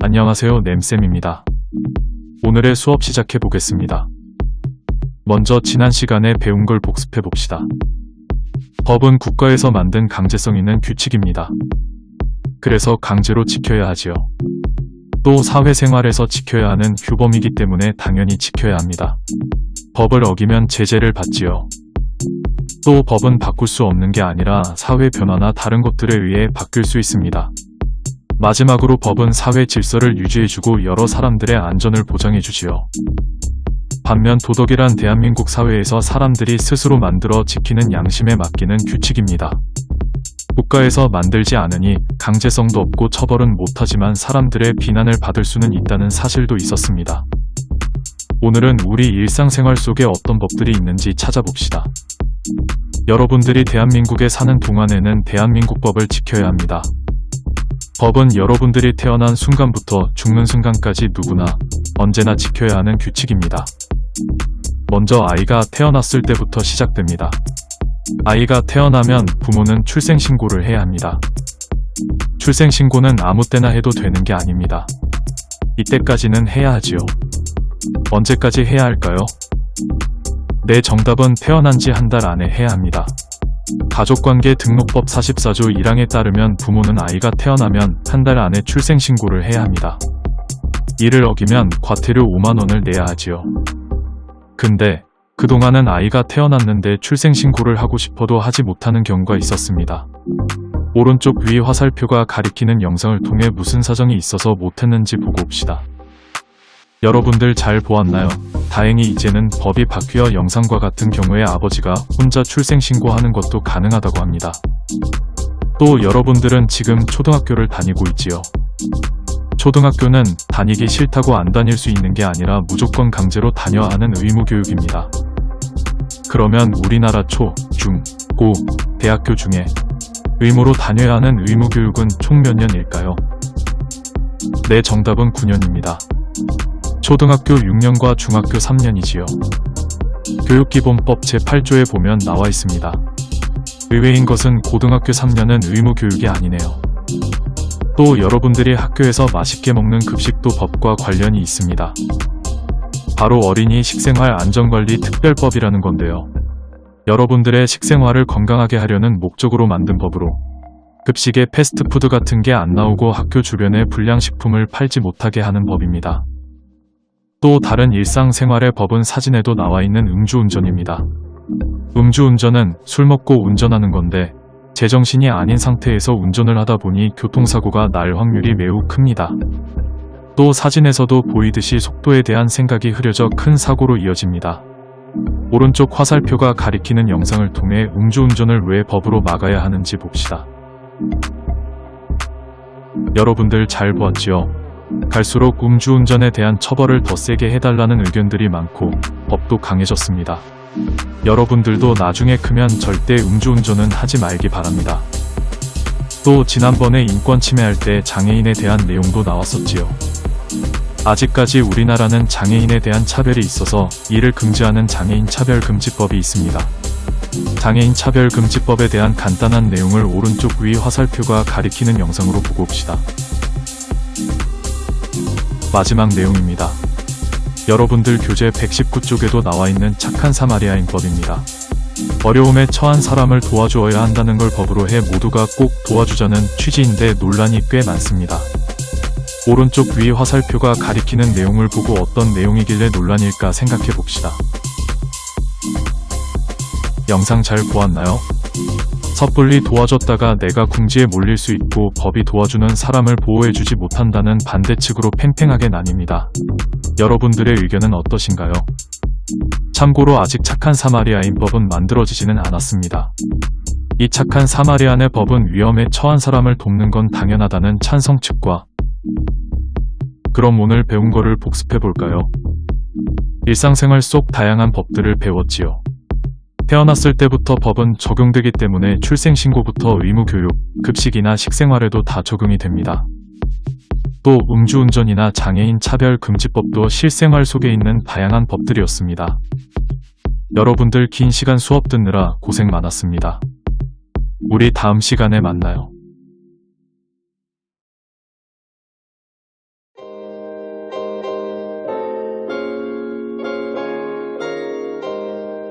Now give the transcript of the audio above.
안녕하세요, 램쌤입니다. 오늘의 수업 시작해 보겠습니다. 먼저 지난 시간에 배운 걸 복습해 봅시다. 법은 국가에서 만든 강제성 있는 규칙입니다. 그래서 강제로 지켜야 하지요. 또 사회생활에서 지켜야 하는 규범이기 때문에 당연히 지켜야 합니다. 법을 어기면 제재를 받지요. 또 법은 바꿀 수 없는 게 아니라 사회 변화나 다른 것들에 의해 바뀔 수 있습니다. 마지막으로 법은 사회 질서를 유지해주고 여러 사람들의 안전을 보장해주지요. 반면 도덕이란 대한민국 사회에서 사람들이 스스로 만들어 지키는 양심에 맡기는 규칙입니다. 국가에서 만들지 않으니 강제성도 없고 처벌은 못하지만 사람들의 비난을 받을 수는 있다는 사실도 있었습니다. 오늘은 우리 일상생활 속에 어떤 법들이 있는지 찾아봅시다. 여러분들이 대한민국에 사는 동안에는 대한민국 법을 지켜야 합니다. 법은 여러분들이 태어난 순간부터 죽는 순간까지 누구나 언제나 지켜야 하는 규칙입니다. 먼저 아이가 태어났을 때부터 시작됩니다. 아이가 태어나면 부모는 출생신고를 해야 합니다. 출생신고는 아무 때나 해도 되는 게 아닙니다. 이때까지는 해야 하지요. 언제까지 해야 할까요? 네, 정답은 태어난 지 한 달 안에 해야 합니다. 가족관계 등록법 44조 1항에 따르면 부모는 아이가 태어나면 한 달 안에 출생신고를 해야 합니다. 이를 어기면 과태료 5만원을 내야 하지요. 근데 그동안은 아이가 태어났는데 출생신고를 하고 싶어도 하지 못하는 경우가 있었습니다. 오른쪽 위 화살표가 가리키는 영상을 통해 무슨 사정이 있어서 못했는지 보고 옵시다. 여러분들 잘 보았나요? 다행히 이제는 법이 바뀌어 영상과 같은 경우에 아버지가 혼자 출생신고하는 것도 가능하다고 합니다. 또 여러분들은 지금 초등학교를 다니고 있지요. 초등학교는 다니기 싫다고 안 다닐 수 있는 게 아니라 무조건 강제로 다녀야 하는 의무교육입니다. 그러면 우리나라 초, 중, 고, 대학교 중에 의무로 다녀야 하는 의무교육은 총 몇 년일까요? 네, 정답은 9년입니다. 초등학교 6년과 중학교 3년이지요. 교육기본법 제8조에 보면 나와 있습니다. 의외인 것은 고등학교 3년은 의무교육이 아니네요. 또 여러분들이 학교에서 맛있게 먹는 급식도 법과 관련이 있습니다. 바로 어린이 식생활 안전관리 특별법이라는 건데요. 여러분들의 식생활을 건강하게 하려는 목적으로 만든 법으로 급식에 패스트푸드 같은 게 안 나오고 학교 주변에 불량식품을 팔지 못하게 하는 법입니다. 또 다른 일상생활의 법은 사진에도 나와 있는 음주운전입니다. 음주운전은 술 먹고 운전하는 건데 제정신이 아닌 상태에서 운전을 하다 보니 교통사고가 날 확률이 매우 큽니다. 또 사진에서도 보이듯이 속도에 대한 생각이 흐려져 큰 사고로 이어집니다. 오른쪽 화살표가 가리키는 영상을 통해 음주운전을 왜 법으로 막아야 하는지 봅시다. 여러분들 잘 보았지요? 갈수록 음주운전에 대한 처벌을 더 세게 해달라는 의견들이 많고 법도 강해졌습니다. 여러분들도 나중에 크면 절대 음주운전은 하지 말기 바랍니다. 또 지난번에 인권 침해할 때 장애인에 대한 내용도 나왔었지요. 아직까지 우리나라는 장애인에 대한 차별이 있어서 이를 금지하는 장애인 차별금지법이 있습니다. 장애인 차별금지법에 대한 간단한 내용을 오른쪽 위 화살표가 가리키는 영상으로 보고 옵시다. 마지막 내용입니다. 여러분들 교재 119쪽에도 나와 있는 착한 사마리아인 법입니다. 어려움에 처한 사람을 도와주어야 한다는 걸 법으로 해 모두가 꼭 도와주자는 취지인데 논란이 꽤 많습니다. 오른쪽 위 화살표가 가리키는 내용을 보고 어떤 내용이길래 논란일까 생각해 봅시다. 영상 잘 보았나요? 섣불리 도와줬다가 내가 궁지에 몰릴 수 있고 법이 도와주는 사람을 보호해주지 못한다는 반대측으로 팽팽하게 나뉩니다. 여러분들의 의견은 어떠신가요? 참고로 아직 착한 사마리아인 법은 만들어지지는 않았습니다. 이 착한 사마리안의 법은 위험에 처한 사람을 돕는 건 당연하다는 찬성 측과 그럼 오늘 배운 거를 복습해 볼까요? 일상생활 속 다양한 법들을 배웠지요. 태어났을 때부터 법은 적용되기 때문에 출생신고부터 의무교육, 급식이나 식생활에도 다 적용이 됩니다. 또 음주운전이나 장애인 차별금지법도 실생활 속에 있는 다양한 법들이었습니다. 여러분들 긴 시간 수업 듣느라 고생 많았습니다. 우리 다음 시간에 만나요.